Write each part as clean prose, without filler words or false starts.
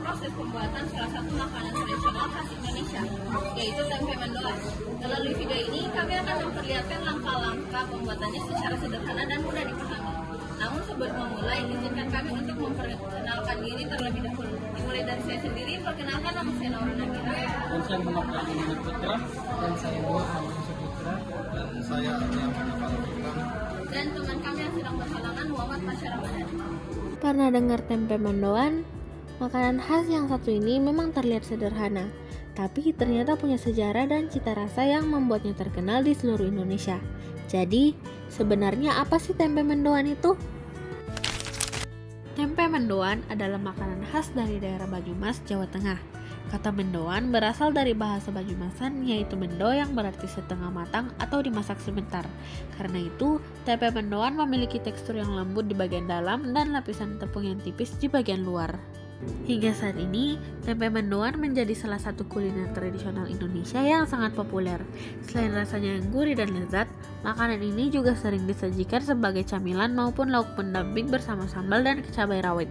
proses pembuatan salah satu makanan tradisional khas Indonesia, yaitu tempe mendoan. Melalui video ini, kami akan memperlihatkan langkah-langkah pembuatannya secara sederhana dan mudah dipahami. Namun sebelum memulai, izinkan kami untuk memperkenalkan diri terlebih dahulu. Dimulai dari saya sendiri, perkenalkan nama saya Naura Nagita. Dan saya Muhammad Ali Putra. Dan saya Nur Hamid Putra. Dan saya Adrian Putra. Dan teman kami yang sedang berhalangan, Muhammad Pasha Ramadan. Pernah dengar tempe mendoan? Makanan khas yang satu ini memang terlihat sederhana, tapi ternyata punya sejarah dan cita rasa yang membuatnya terkenal di seluruh Indonesia. Jadi, sebenarnya apa sih tempe mendoan itu? Tempe mendoan adalah makanan khas dari daerah Banyumas, Jawa Tengah. Kata mendoan berasal dari bahasa Banyumasan, yaitu mendo yang berarti setengah matang atau dimasak sebentar. Karena itu, tempe mendoan memiliki tekstur yang lembut di bagian dalam dan lapisan tepung yang tipis di bagian luar. Hingga saat ini, tempe mendoan menjadi salah satu kuliner tradisional Indonesia yang sangat populer. Selain rasanya yang gurih dan lezat, makanan ini juga sering disajikan sebagai camilan maupun lauk pendamping bersama sambal dan cabai rawit.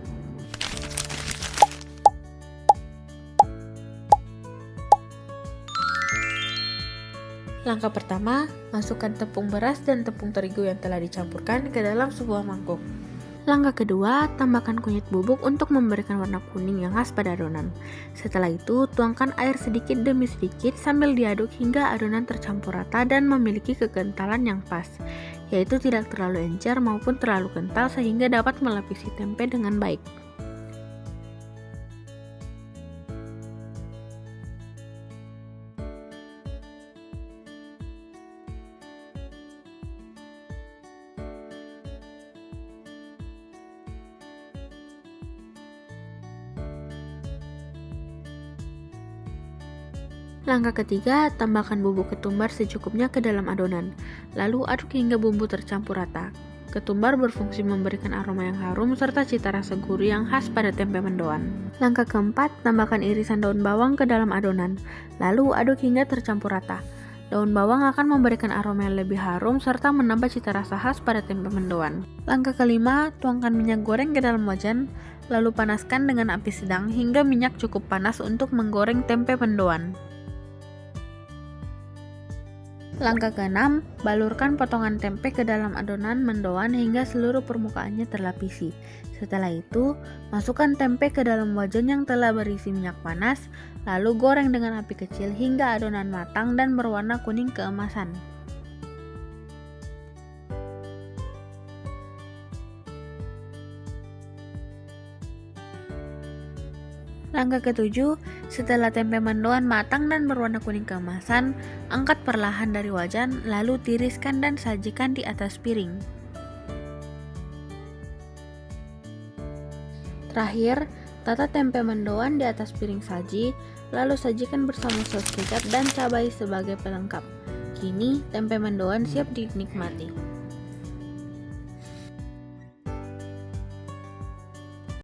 Langkah pertama, masukkan tepung beras dan tepung terigu yang telah dicampurkan ke dalam sebuah mangkuk. Langkah kedua, tambahkan kunyit bubuk untuk memberikan warna kuning yang khas pada adonan. Setelah itu, tuangkan air sedikit demi sedikit sambil diaduk hingga adonan tercampur rata dan memiliki kekentalan yang pas, yaitu tidak terlalu encer maupun terlalu kental sehingga dapat melapisi tempe dengan baik. Langkah ketiga, tambahkan bubuk ketumbar secukupnya ke dalam adonan, lalu aduk hingga bumbu tercampur rata. Ketumbar berfungsi memberikan aroma yang harum serta cita rasa gurih yang khas pada tempe mendoan. Langkah keempat, tambahkan irisan daun bawang ke dalam adonan, lalu aduk hingga tercampur rata. Daun bawang akan memberikan aroma yang lebih harum serta menambah cita rasa khas pada tempe mendoan. Langkah kelima, tuangkan minyak goreng ke dalam wajan, lalu panaskan dengan api sedang hingga minyak cukup panas untuk menggoreng tempe mendoan. Langkah keenam, balurkan potongan tempe ke dalam adonan mendoan hingga seluruh permukaannya terlapisi. Setelah itu, masukkan tempe ke dalam wajan yang telah berisi minyak panas, lalu goreng dengan api kecil hingga adonan matang dan berwarna kuning keemasan. Langkah ketujuh, setelah tempe mendoan matang dan berwarna kuning keemasan, angkat perlahan dari wajan, lalu tiriskan dan sajikan di atas piring. Terakhir, tata tempe mendoan di atas piring saji, lalu sajikan bersama saus kecap dan cabai sebagai pelengkap. Kini, tempe mendoan siap dinikmati.